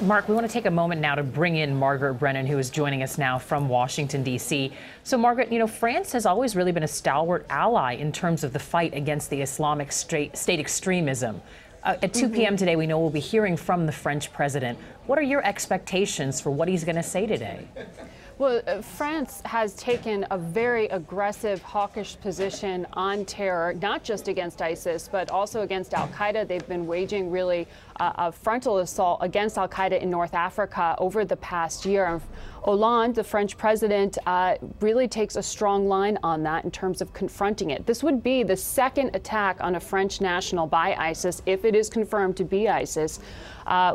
Mark, we want to take a moment now to bring in Margaret Brennan, who is joining us now from Washington, D.C. So, Margaret, France has always really been a stalwart ally in terms of the fight against the Islamic State extremism. At 2 p.m. today, we know we'll be hearing from the French president. What are your expectations for what he's going to say today? Well, France has taken a very aggressive, hawkish position on terror, not just against ISIS, but also against al-Qaeda. They've been waging really a frontal assault against al-Qaeda in North Africa over the past year. Hollande, the French president, really takes a strong line on that in terms of confronting it. This would be the second attack on a French national by ISIS, if it is confirmed to be ISIS,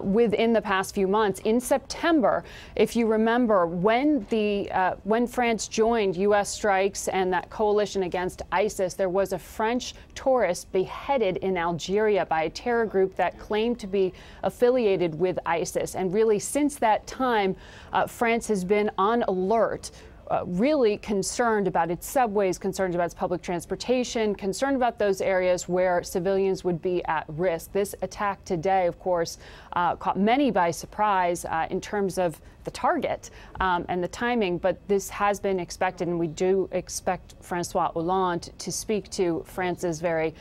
within the past few months. In September, if you remember, when France joined U.S. strikes and that coalition against ISIS, there was a French tourist beheaded in Algeria by a terror group that claimed to be affiliated with ISIS. And really, since that time, France has been on alert, really concerned about its subways, concerned about its public transportation, concerned about those areas where civilians would be at risk. This attack today, of course, caught many by surprise in terms of the target and the timing, but this has been expected, and we do expect Francois Hollande to speak to France's very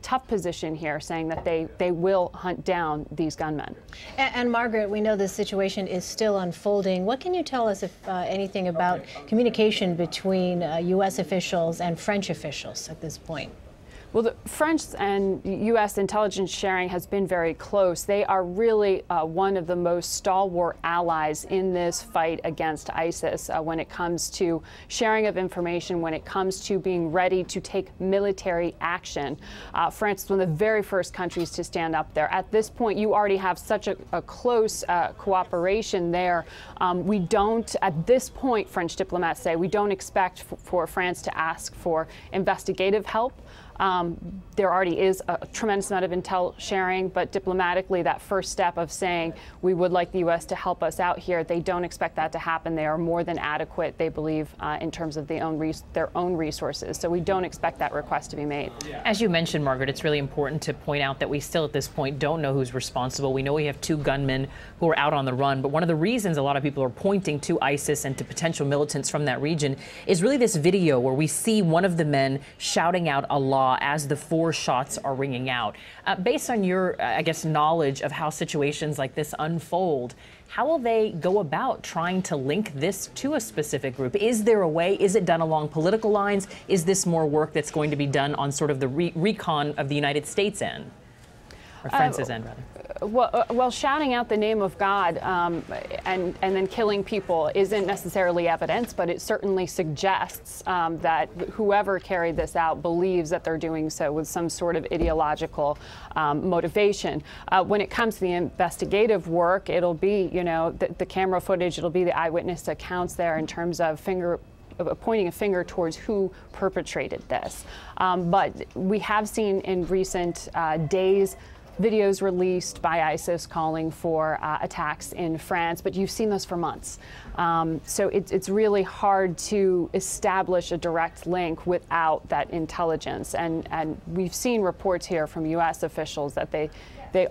tough position here, saying that they will hunt down these gunmen. And Margaret, we know this situation is still unfolding. What can you tell us, if anything, about communication between U.S. officials and French officials at this point? Well, the French and U.S. intelligence sharing has been very close. They are really one of the most stalwart allies in this fight against ISIS when it comes to sharing of information, when it comes to being ready to take military action. France is one of the very first countries to stand up there. At this point, you already have such a close cooperation there. We don't, at this point, French diplomats say, we don't expect for France to ask for investigative help. There already is a tremendous amount of intel sharing, but diplomatically, that first step of saying we would like the U.S. to help us out here, they don't expect that to happen. They are more than adequate, they believe, in terms of their own resources. So we don't expect that request to be made. As you mentioned, Margaret, it's really important to point out that we still at this point don't know who's responsible. We know we have 2 gunmen who are out on the run, but one of the reasons a lot of people are pointing to ISIS and to potential militants from that region is really this video where we see one of the men shouting out Allah as the 4 shots are ringing out. Based on your, I guess, knowledge of how situations like this unfold, how will they go about trying to link this to a specific group? Is there a way? Is it done along political lines? Is this more work that's going to be done on sort of the recon of the United States end? Or France's end, rather. Well, shouting out the name of God and then killing people isn't necessarily evidence, but it certainly suggests that whoever carried this out believes that they're doing so with some sort of ideological motivation. When it comes to the investigative work, it'll be, the camera footage, it'll be the eyewitness accounts there in terms of pointing a finger towards who perpetrated this. But we have seen in recent days videos released by ISIS calling for attacks in France, but you've seen those for months. So it's really hard to establish a direct link without that intelligence. And we've seen reports here from U.S. officials that they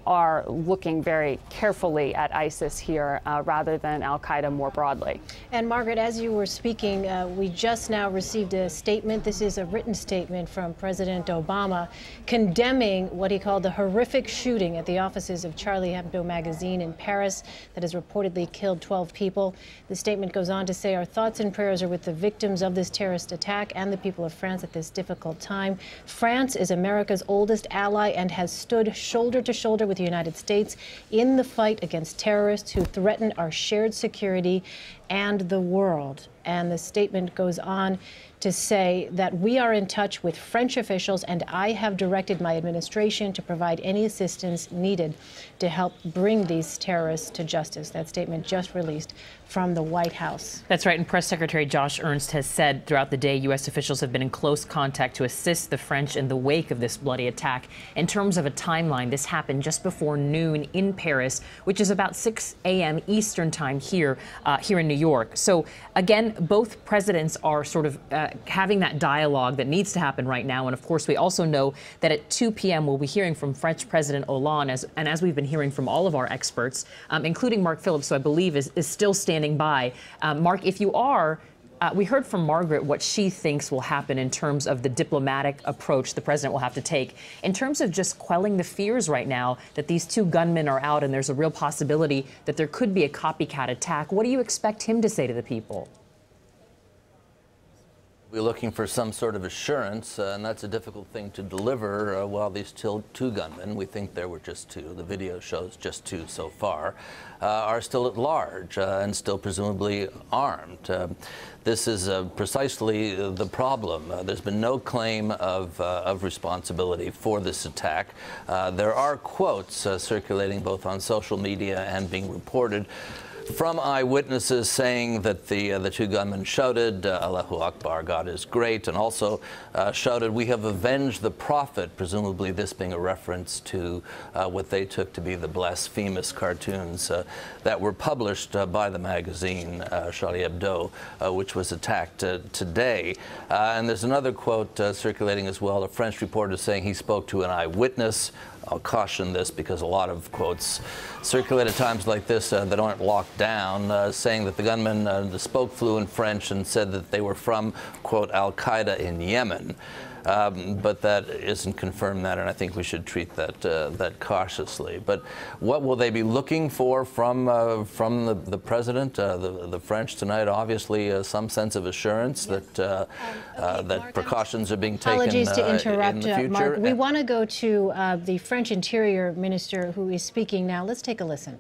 are looking very carefully at ISIS here rather than al-Qaeda more broadly. And Margaret, as you were speaking, we just now received a statement. This is a written statement from President Obama condemning what he called the horrific shooting at the offices of Charlie Hebdo magazine in Paris that has reportedly killed 12 people. The statement goes on to say, our thoughts and prayers are with the victims of this terrorist attack and the people of France at this difficult time. France is America's oldest ally and has stood shoulder to shoulder with the United States in the fight against terrorists who threaten our shared security and the world. And the statement goes on to say that we are in touch with French officials, and I have directed my administration to provide any assistance needed to help bring these terrorists to justice. That statement just released from the White House. That's right. And Press Secretary Josh Ernst has said throughout the day U.S. officials have been in close contact to assist the French in the wake of this bloody attack. In terms of a timeline, this happened just before noon in Paris, which is about 6 a.m. Eastern time here in New York. So again, both presidents are sort of having that dialogue that needs to happen right now. And of course, we also know that at 2 p.m. we'll be hearing from French President Hollande, as we've been hearing from all of our experts, including Mark Phillips, who I believe is still standing by. Mark, if you are, we heard from Margaret what she thinks will happen in terms of the diplomatic approach the president will have to take. In terms of just quelling the fears right now that these 2 gunmen are out and there's a real possibility that there could be a copycat attack, what do you expect him to say to the people? We're looking for some sort of assurance, and that's a difficult thing to deliver while these 2 gunmen, we think there were just 2, the video shows just 2 so far, are still at large and still presumably armed. This is precisely the problem. There's been no claim of responsibility for this attack. There are quotes circulating both on social media and being reported from eyewitnesses saying that the 2 gunmen shouted, Allahu Akbar, God is great, and also shouted, we have avenged the Prophet, presumably this being a reference to what they took to be the blasphemous cartoons that were published by the magazine Charlie Hebdo, which was attacked today. And there's another quote circulating as well, a French reporter saying he spoke to an eyewitness. I'll caution this because a lot of quotes circulate at times like this that aren't locked down, saying that the gunmen spoke fluent French and said that they were from, quote, Al-Qaeda in Yemen. But that isn't confirmed that, and I think we should treat that cautiously. But what will they be looking for from the president, the French tonight? Obviously, some sense of assurance that that precautions are being taken. Apologies to interrupt, in the future. Mark. We want to go to the French Interior Minister, who is speaking now. Let's take a listen.